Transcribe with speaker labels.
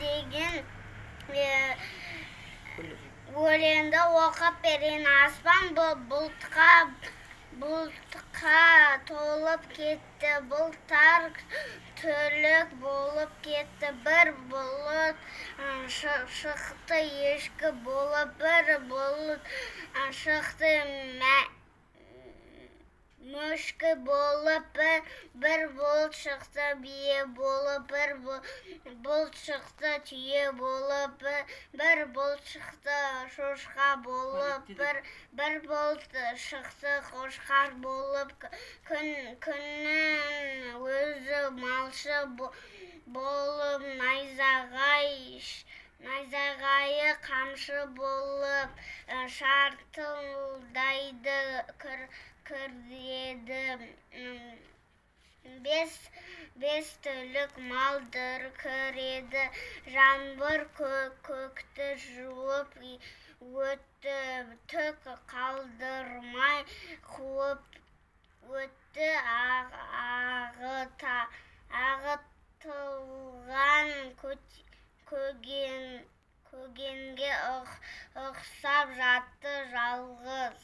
Speaker 1: деген өлеңді оқып берейін. Аспан бұлтқа толып кетті, бұлттар түрлік болып кетті. Бір бұлт шықты ешкі болып, бір бұлт шықты мөшкі болып, бір бұлт шықты бие болып, бір бұлт шықты түйе болып, бір бұлт шықты шошқа болып, бір бұлт шықты қошқар болып. Күннің өзі малшы болып, найзағайы қамшы болып, шартылдайды кіреді. Бес түлік мал дүркіреді. Жаңбыр көкті жуып өтті, түк қалдырмай қуып өтті. Ағытылған көгенге ұқсап жатты жалғыз.